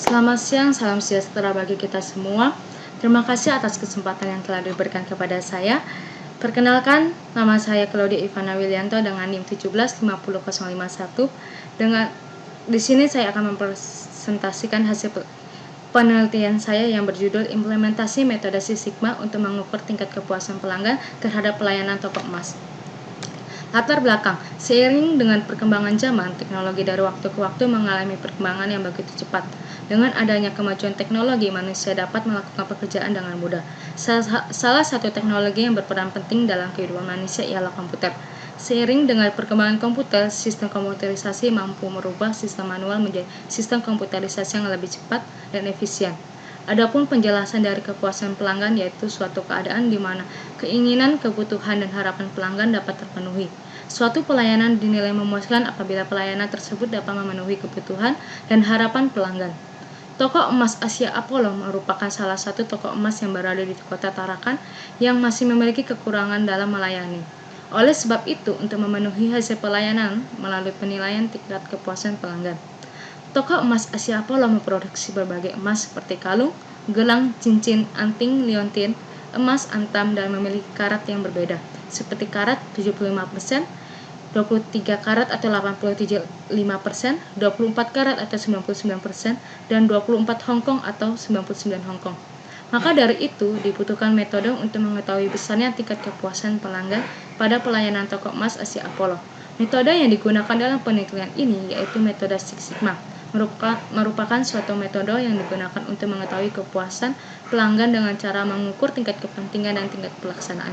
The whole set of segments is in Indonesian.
Selamat siang, salam sejahtera bagi kita semua. Terima kasih atas kesempatan yang telah diberikan kepada saya. Perkenalkan, nama saya Claudia Ivana Wilianto dengan NIM 1750051. Di sini saya akan mempresentasikan hasil penelitian saya yang berjudul Implementasi Metode Six Sigma untuk mengukur tingkat kepuasan pelanggan terhadap pelayanan toko emas. Latar belakang, seiring dengan perkembangan zaman, teknologi dari waktu ke waktu mengalami perkembangan yang begitu cepat. Dengan adanya kemajuan teknologi, manusia dapat melakukan pekerjaan dengan mudah. Salah satu teknologi yang berperan penting dalam kehidupan manusia ialah komputer. Seiring dengan perkembangan komputer, sistem komputerisasi mampu merubah sistem manual menjadi sistem komputerisasi yang lebih cepat dan efisien. Adapun penjelasan dari kepuasan pelanggan yaitu suatu keadaan di mana keinginan, kebutuhan, dan harapan pelanggan dapat terpenuhi. Suatu pelayanan dinilai memuaskan apabila pelayanan tersebut dapat memenuhi kebutuhan dan harapan pelanggan. Toko emas Asia Apollo merupakan salah satu toko emas yang berada di kota Tarakan yang masih memiliki kekurangan dalam melayani. Oleh sebab itu, untuk memenuhi hasil pelayanan melalui penilaian tingkat kepuasan pelanggan, toko emas Asia Apollo memproduksi berbagai emas seperti kalung, gelang, cincin, anting, liontin, emas antam, dan memiliki karat yang berbeda, seperti karat 75%, 23 karat atau 85%, 24 karat atau 99%, dan 24 Hongkong atau 99 Hongkong. Maka dari itu, dibutuhkan metode untuk mengetahui besarnya tingkat kepuasan pelanggan pada pelayanan toko emas Asia Apollo. Metode yang digunakan dalam penelitian ini yaitu metode Six Sigma, merupakan suatu metode yang digunakan untuk mengetahui kepuasan pelanggan dengan cara mengukur tingkat kepentingan dan tingkat pelaksanaan.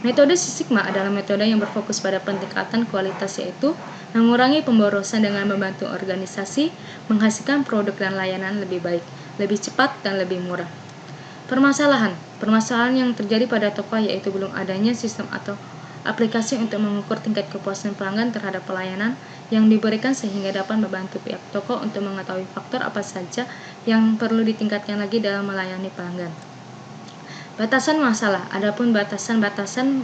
Metode Six Sigma adalah metode yang berfokus pada peningkatan kualitas, yaitu mengurangi pemborosan dengan membantu organisasi menghasilkan produk dan layanan lebih baik, lebih cepat, dan lebih murah. Permasalahan yang terjadi pada toko yaitu belum adanya sistem atau aplikasi untuk mengukur tingkat kepuasan pelanggan terhadap pelayanan yang diberikan sehingga dapat membantu pihak toko untuk mengetahui faktor apa saja yang perlu ditingkatkan lagi dalam melayani pelanggan. Batasan masalah. Adapun batasan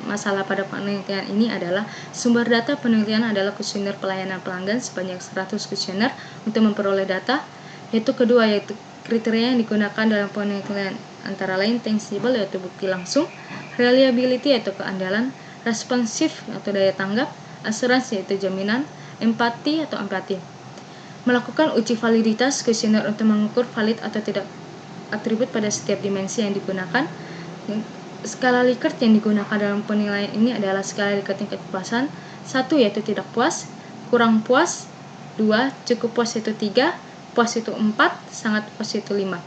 masalah pada penelitian ini adalah sumber data penelitian adalah kuesioner pelayanan pelanggan sebanyak 100 kuesioner untuk memperoleh data, yaitu kriteria yang digunakan dalam penelitian antara lain tangible yaitu bukti langsung, reliability yaitu keandalan, responsif atau daya tanggap, asuransi yaitu jaminan, empati atau empati. Melakukan uji validitas kuesioner untuk mengukur valid atau tidak atribut pada setiap dimensi yang digunakan. Skala Likert yang digunakan dalam penilaian ini adalah skala Likert tingkat kepuasan. 1 yaitu tidak puas, kurang puas, 2 cukup puas yaitu 3, puas itu 4, sangat puas itu 5.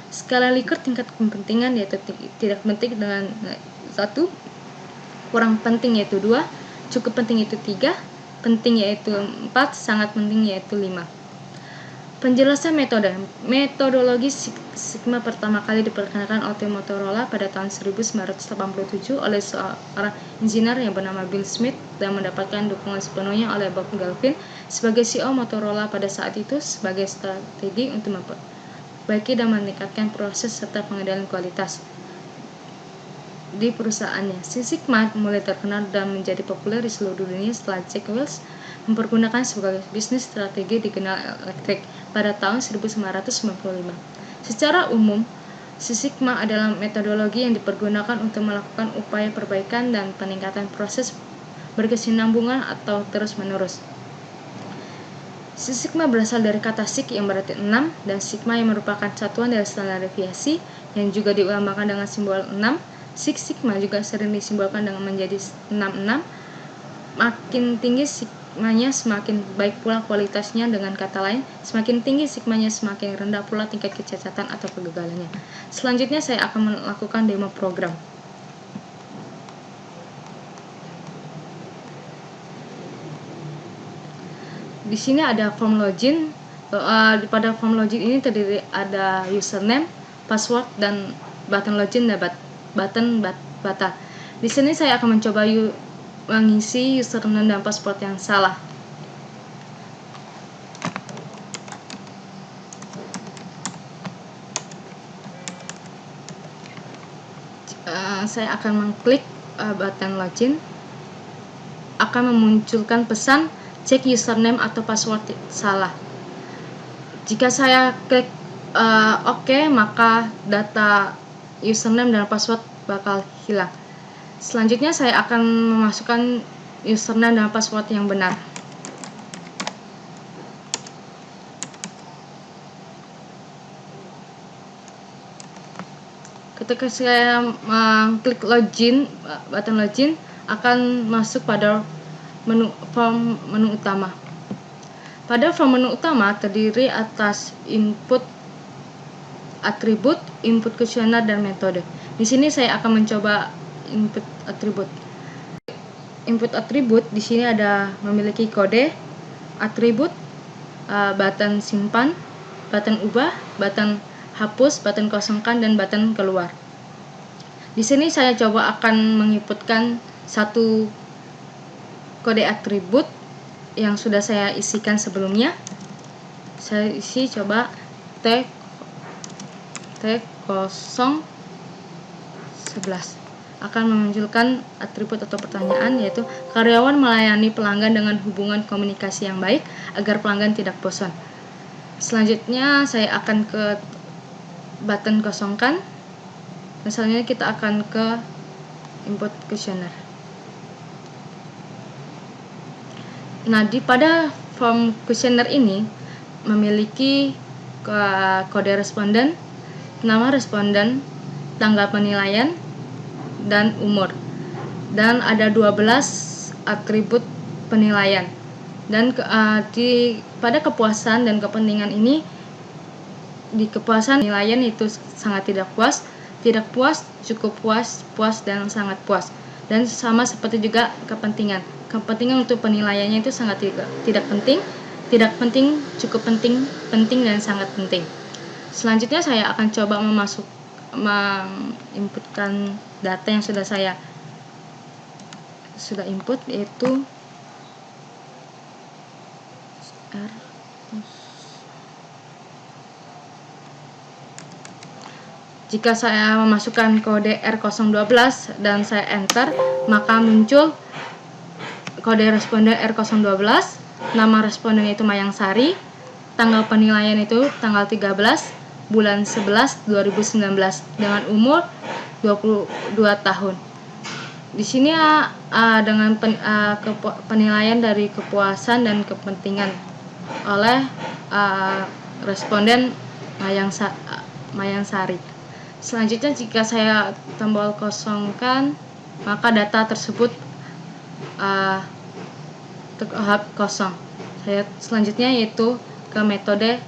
Skala Likert tingkat kepentingan yaitu tidak penting dengan 1, kurang penting yaitu 2, cukup penting itu 3, penting yaitu 4, sangat penting yaitu 5. Penjelasan metodologi Six Sigma pertama kali diperkenalkan oleh Motorola pada tahun 1987 oleh seorang insinyur yang bernama Bill Smith dan mendapatkan dukungan sepenuhnya oleh Bob Galvin sebagai CEO Motorola pada saat itu sebagai strategi untuk memperbaiki dan meningkatkan proses serta pengendalian kualitas di perusahaannya. Six Sigma mulai terkenal dan menjadi populer di seluruh dunia setelah Jack Welch mempergunakan sebagai bisnis strategi di General Electric pada tahun 1995. Secara umum, Six Sigma adalah metodologi yang dipergunakan untuk melakukan upaya perbaikan dan peningkatan proses berkesinambungan atau terus-menerus. Six Sigma berasal dari kata Six yang berarti 6 dan Sigma yang merupakan satuan dari standar deviasi yang juga dilambangkan dengan simbol 6. Six Sigma juga sering disimbolkan dengan menjadi 66. Makin tinggi sigmanya semakin baik pula kualitasnya. Dengan kata lain, semakin tinggi sigmanya semakin rendah pula tingkat kecacatan atau kegagalannya. Selanjutnya saya akan melakukan demo program. Di sini ada form login. Pada form login ini terdiri ada username, password, dan button login dan button bata. Di sini saya akan mencoba mengisi username dan password yang salah. Saya akan mengklik button login, akan memunculkan pesan cek username atau password salah. Jika saya klik OK, maka data username dan password bakal hilang. Selanjutnya saya akan memasukkan username dan password yang benar. Ketika saya klik login, button login akan masuk pada form menu utama. Pada form menu utama terdiri atas input atribut, input kuesioner, dan metode. Di sini saya akan mencoba input atribut. Input atribut di sini ada memiliki kode, atribut, button simpan, button ubah, button hapus, button kosongkan, dan button keluar. Di sini saya coba akan menginputkan satu kode atribut yang sudah saya isikan sebelumnya. Saya isi coba T011 akan memunculkan atribut atau pertanyaan, yaitu karyawan melayani pelanggan dengan hubungan komunikasi yang baik agar pelanggan tidak bosan. Selanjutnya saya akan ke button kosongkan. Misalnya kita akan ke input kuesioner. Nah, pada form kuesioner ini memiliki kode responden, nama responden, tanggal penilaian, dan umur. Dan ada 12 atribut penilaian. Dan pada kepuasan dan kepentingan ini, di kepuasan penilaian itu sangat tidak puas, cukup puas, puas, dan sangat puas. Dan sama seperti juga kepentingan. Kepentingan untuk penilaiannya itu sangat tidak penting, cukup penting, dan sangat penting. Selanjutnya saya akan coba menginputkan data yang sudah saya input, yaitu Jika saya memasukkan kode R012 dan saya enter, maka muncul kode responden R012, nama responden itu Mayang Sari, tanggal penilaian itu tanggal 13 bulan 11 2019 dengan umur 22 tahun. Di sini dengan penilaian dari kepuasan dan kepentingan oleh responden Mayang Sari. Selanjutnya jika saya tombol kosongkan, maka data tersebut kosong. Selanjutnya yaitu ke metode.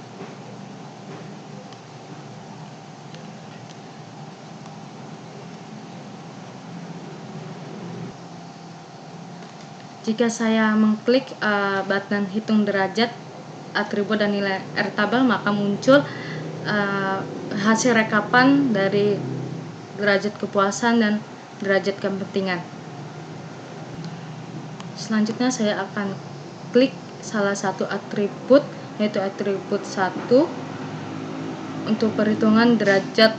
Jika saya mengklik button hitung derajat atribut dan nilai R tabel, maka muncul hasil rekapan dari derajat kepuasan dan derajat kepentingan. Selanjutnya saya akan klik salah satu atribut, yaitu atribut 1, untuk perhitungan derajat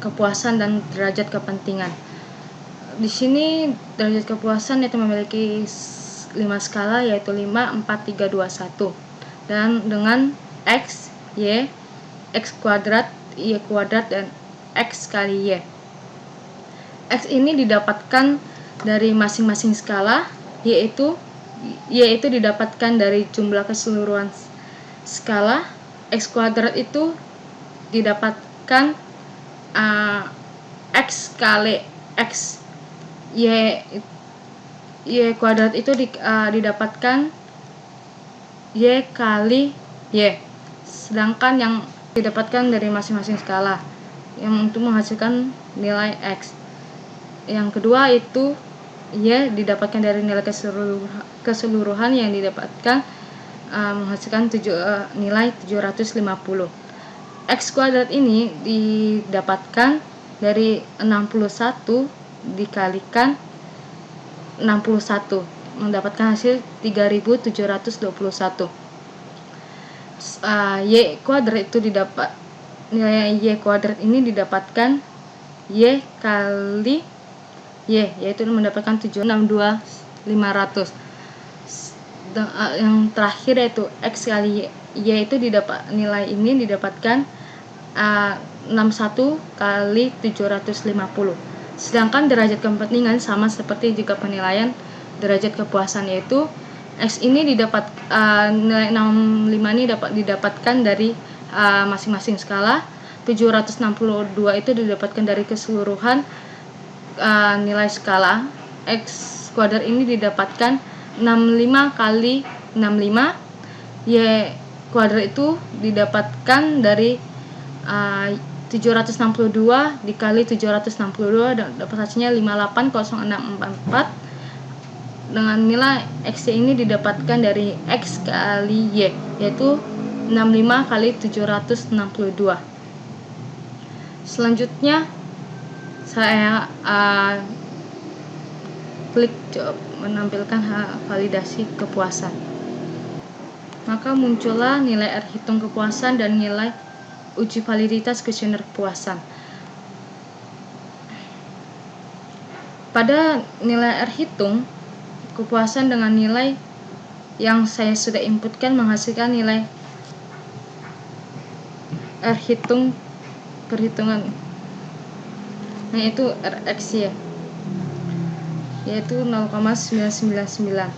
kepuasan dan derajat kepentingan. Di sini derajat kepuasan itu memiliki 5 skala, yaitu 5, 4, 3, 2, 1, dan dengan X, Y, X kuadrat, Y kuadrat, dan X kali Y. X ini didapatkan dari masing-masing skala, yaitu didapatkan dari jumlah keseluruhan skala. X kuadrat itu didapatkan X kali X. Y kuadrat itu didapatkan Y kali Y. Sedangkan yang didapatkan dari masing-masing skala yang untuk menghasilkan nilai X. Yang kedua itu Y didapatkan dari nilai keseluruhan yang didapatkan menghasilkan nilai 750. X kuadrat ini didapatkan dari 61 dikalikan 61, mendapatkan hasil 3721. Y kuadrat itu nilai Y kuadrat ini didapatkan Y kali Y, yaitu mendapatkan 762.500. yang terakhir yaitu X kali Y itu nilai ini didapatkan 61 kali 750. Sedangkan derajat kepentingan sama seperti juga penilaian derajat kepuasan, yaitu X ini nilai 65 ini didapatkan dari masing-masing skala. 762 itu didapatkan dari keseluruhan nilai skala. X kuadrat ini didapatkan 65 kali 65. Y kuadrat itu didapatkan dari 762 dikali 762 dan dapat hasilnya 580644. Dengan nilai X ini didapatkan dari X kali Y, yaitu 65 kali 762. Selanjutnya saya klik menampilkan validasi kepuasan. Maka muncullah nilai R hitung kepuasan dan nilai uji validitas kuesioner kepuasan. Pada nilai R hitung kepuasan dengan nilai yang saya sudah inputkan menghasilkan nilai R hitung perhitungan, yaitu RX yaitu 0,999.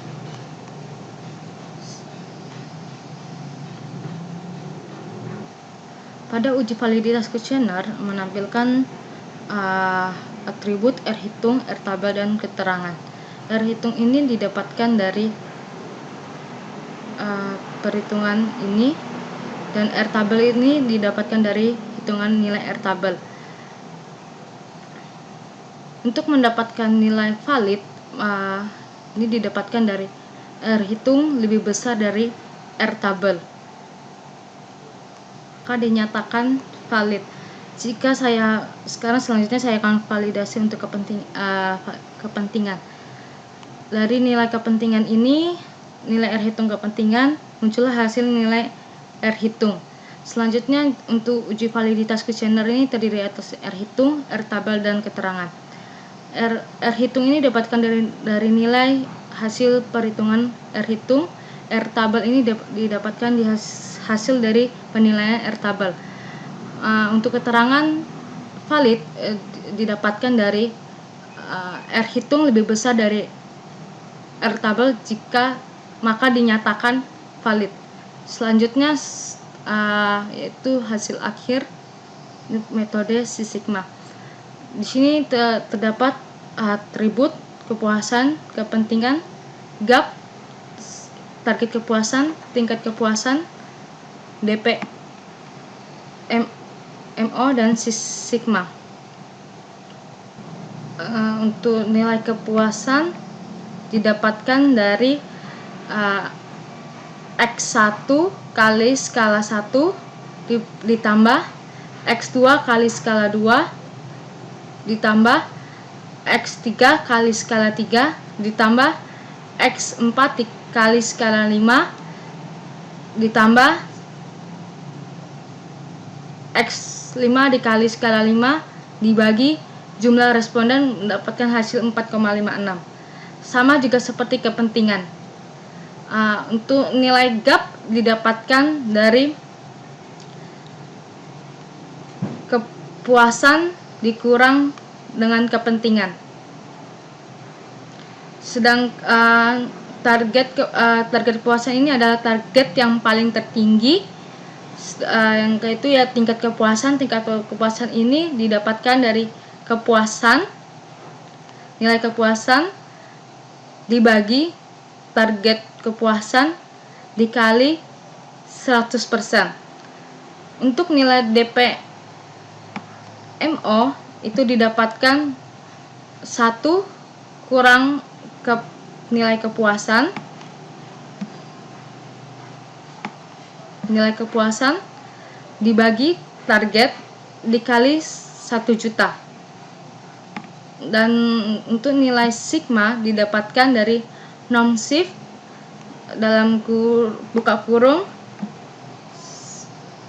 Pada uji validitas kuesioner menampilkan atribut R hitung, R tabel, dan keterangan. R hitung ini didapatkan dari perhitungan ini, dan R tabel ini didapatkan dari hitungan nilai R tabel. Untuk mendapatkan nilai valid, ini didapatkan dari R hitung lebih besar dari R tabel, maka dinyatakan valid. Jika selanjutnya saya akan validasi untuk kepentingan. Dari nilai kepentingan ini, nilai R hitung kepentingan, muncullah hasil nilai R hitung. Selanjutnya untuk uji validitas kuesioner ini terdiri atas R hitung, R tabel, dan keterangan. R hitung ini didapatkan dari nilai hasil perhitungan R hitung. R tabel ini didapatkan di hasil dari penilaian R tabel. Untuk keterangan valid didapatkan dari R hitung lebih besar dari R tabel, maka dinyatakan valid. Selanjutnya yaitu hasil akhir metode Six Sigma. Di sini terdapat atribut kepuasan, kepentingan, gap, target kepuasan, tingkat kepuasan, DP, MO, dan Six Sigma. Untuk nilai kepuasan didapatkan dari X1 kali skala 1 ditambah X2 kali skala 2 ditambah X3 kali skala 3 ditambah X4 kali skala 5 ditambah X5 dikali skala 5 dibagi jumlah responden mendapatkan hasil 4,56. Sama juga seperti kepentingan. Untuk nilai gap didapatkan dari kepuasan dikurang dengan kepentingan. Sedang target kepuasan ini adalah target yang paling tertinggi, yang yaitu ya tingkat kepuasan. Tingkat kepuasan ini didapatkan dari nilai kepuasan dibagi target kepuasan dikali 100%. Untuk nilai DP MO itu didapatkan 1 kurang nilai kepuasan dibagi target dikali 1 juta. Dan untuk nilai sigma didapatkan dari norm shift dalam buka kurung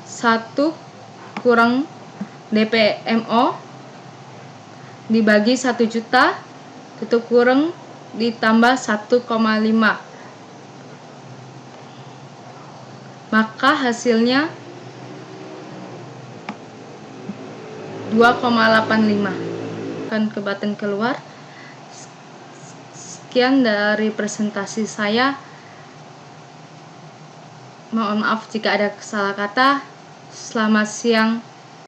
1 kurang DPMO dibagi 1 juta tutup kurung ditambah 1,5 maka hasilnya 2,85 akan ke button keluar. Sekian dari presentasi saya. Mohon maaf jika ada salah kata. Selamat siang.